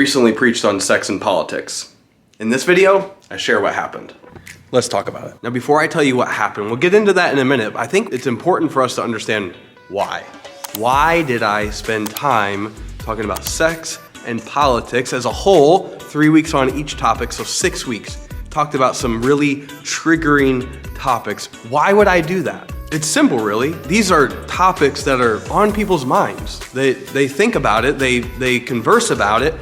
recently preached on sex and politics. In this video, I share what happened. Let's talk about it. Now, before I tell you what happened, we'll get into that in a minute. I think it's important for us to understand why. Why did I spend time talking about sex and politics as a whole, 3 weeks on each topic, so 6 weeks? Talked about some really triggering topics. Why would I do that? It's simple, really. These are topics that are on people's minds. They think about it, they converse about it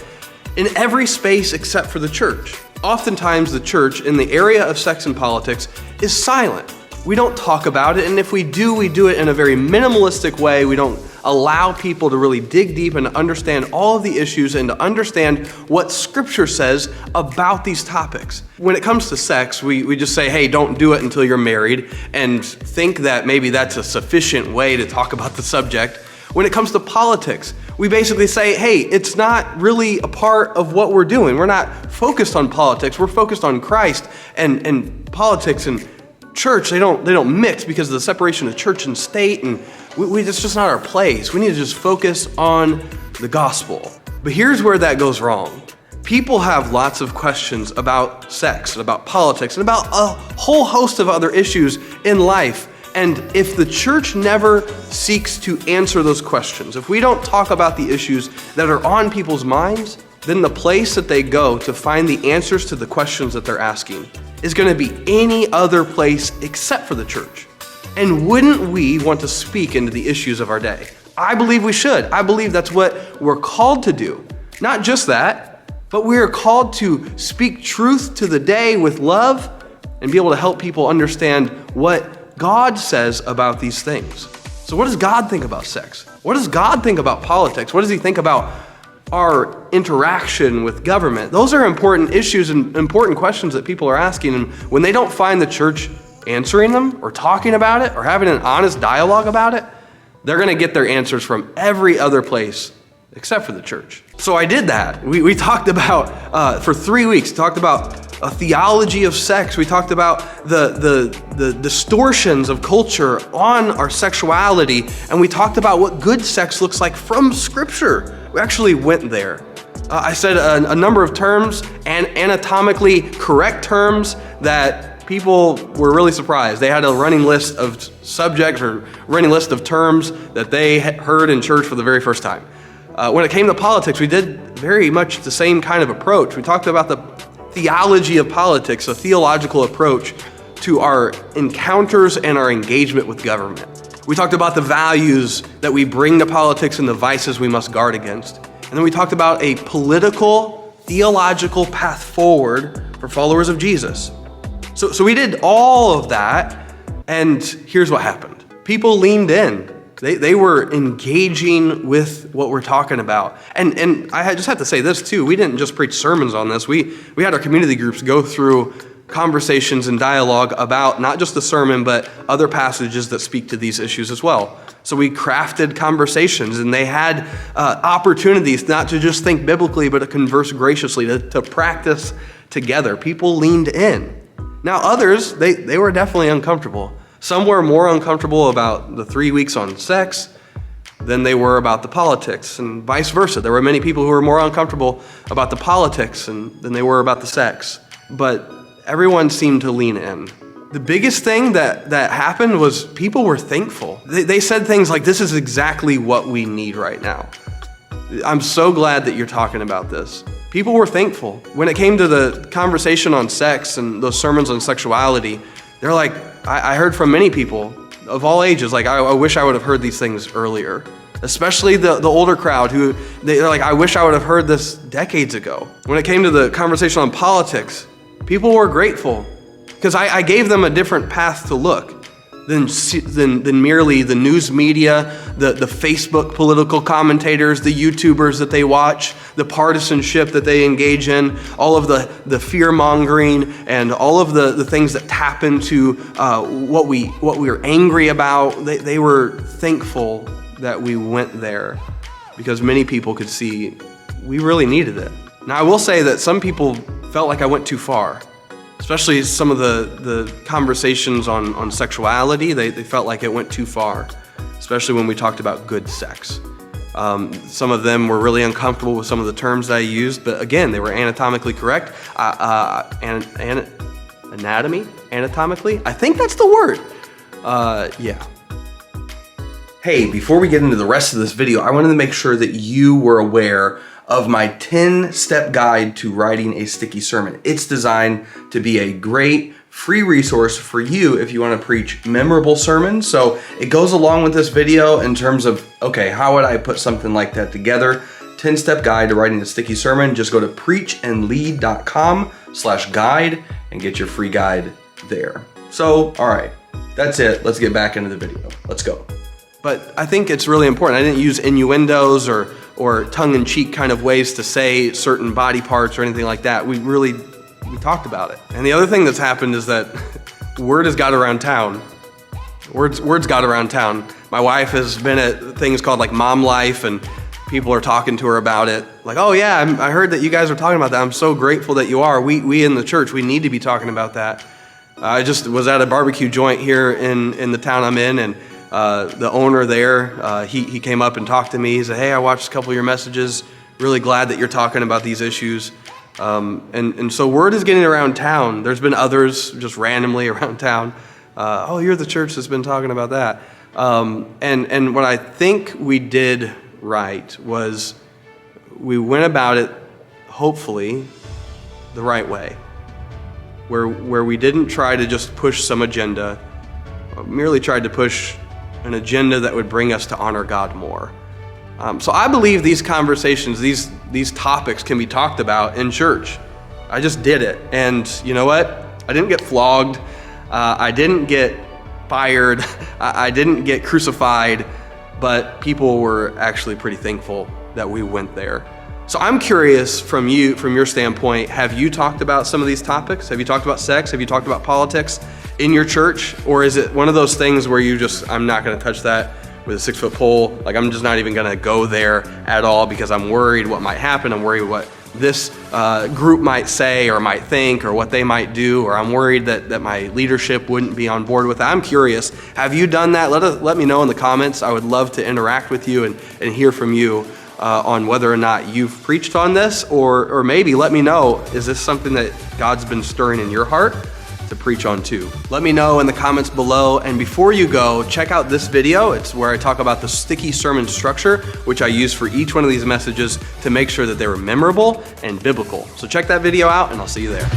in every space except for the church. Oftentimes the church in the area of sex and politics is silent. We don't talk about it, and if we do it in a very minimalistic way. We don't allow people to really dig deep and understand all of the issues and to understand what Scripture says about these topics. When it comes to sex, we just say, hey, don't do it until you're married, and think that maybe that's a sufficient way to talk about the subject. When it comes to politics, we basically say, hey, it's not really a part of what we're doing. We're not focused on politics. We're focused on Christ, and politics and church, they don't mix because of the separation of church and state, and it's just not our place. We need to just focus on the gospel. But here's where that goes wrong. People have lots of questions about sex and about politics and about a whole host of other issues in life. And if the church never seeks to answer those questions, if we don't talk about the issues that are on people's minds, then the place that they go to find the answers to the questions that they're asking is going to be any other place except for the church. And wouldn't we want to speak into the issues of our day? I believe we should. I believe that's what we're called to do. Not just that, but we are called to speak truth to the day with love and be able to help people understand what God says about these things. So what does God think about sex? What does God think about politics? What does he think about our interaction with government? Those are important issues and important questions that people are asking. And when they don't find the church answering them or talking about it or having an honest dialogue about it, they're going to get their answers from every other place except for the church. So I did that. We talked about, for 3 weeks, talked about a theology of sex. We talked about the distortions of culture on our sexuality, and we talked about what good sex looks like from Scripture. We actually went there. I said a number of terms, and anatomically correct terms that people were really surprised. They had a running list of subjects or running list of terms that they had heard in church for the very first time. When it came to politics, we did very much the same kind of approach. We talked about the theology of politics, a theological approach to our encounters and our engagement with government. We talked about the values that we bring to politics and the vices we must guard against. And then we talked about a political, theological path forward for followers of Jesus. So we did all of that, and here's what happened. People leaned in. They were engaging with what we're talking about. And I just have to say this too. We didn't just preach sermons on this. We had our community groups go through conversations and dialogue about not just the sermon, but other passages that speak to these issues as well. So we crafted conversations, and they had opportunities not to just think biblically, but to converse graciously, to practice together. People leaned in. Now others, they were definitely uncomfortable. Some were more uncomfortable about the 3 weeks on sex than they were about the politics, and vice versa. There were many people who were more uncomfortable about the politics than they were about the sex. But everyone seemed to lean in. The biggest thing that happened was people were thankful. They said things like, this is exactly what we need right now. I'm so glad that you're talking about this. People were thankful. When it came to the conversation on sex and those sermons on sexuality, they're like, I heard from many people of all ages, like, I wish I would have heard these things earlier. Especially the older crowd who, they're like, I wish I would have heard this decades ago. When it came to the conversation on politics, people were grateful because I gave them a different path to look than merely the news media, the Facebook political commentators, the YouTubers that they watch, the partisanship that they engage in, all of the fear-mongering and all of the things that tap into what we are angry about. They were thankful that we went there because many people could see we really needed it. Now, I will say that some people felt like I went too far. Especially some of the conversations on sexuality, they felt like it went too far, especially when we talked about good sex. Some of them were really uncomfortable with some of the terms that I used, but again, they were anatomically correct. Anatomically? I think that's the word. Yeah. Hey, before we get into the rest of this video, I wanted to make sure that you were aware of my 10-step guide to writing a sticky sermon. It's designed to be a great free resource for you if you want to preach memorable sermons. So it goes along with this video in terms of, okay, how would I put something like that together? 10-step guide to writing a sticky sermon. Just go to preachandlead.com/guide and get your free guide there. So, all right, that's it. Let's get back into the video. Let's go. But I think it's really important. I didn't use innuendos or tongue-in-cheek kind of ways to say certain body parts or anything like that. We talked about it. And the other thing that's happened is that word has got around town. Words got around town. My wife has been at things called like Mom Life, and people are talking to her about it. Like, oh yeah, I heard that you guys are talking about that. I'm so grateful that you are. We in the church, we need to be talking about that. I just was at a barbecue joint here in the town I'm in, and the owner there, he came up and talked to me. He said, hey, I watched a couple of your messages. Really glad that you're talking about these issues. And so word is getting around town. There's been others just randomly around town. Oh, you're the church that's been talking about that. And what I think we did right was we went about it, hopefully, the right way. Where we didn't try to just push some agenda, merely tried to push an agenda that would bring us to honor God more. So I believe these conversations, these topics can be talked about in church. I just did it. And you know what? I didn't get flogged. I didn't get fired. I didn't get crucified, but people were actually pretty thankful that we went there. So I'm curious from your standpoint, have you talked about some of these topics? Have you talked about sex? Have you talked about politics in your church? Or is it one of those things where I'm not gonna touch that with a 6-foot pole? Like, I'm just not even gonna go there at all because I'm worried what might happen. I'm worried what this group might say or might think or what they might do, or I'm worried that my leadership wouldn't be on board with that. I'm curious, have you done that? Let me know in the comments. I would love to interact with you and hear from you on whether or not you've preached on this, or maybe let me know, is this something that God's been stirring in your heart to preach on too? Let me know in the comments below. And before you go, check out this video. It's where I talk about the sticky sermon structure, which I use for each one of these messages to make sure that they were memorable and biblical. So check that video out, and I'll see you there.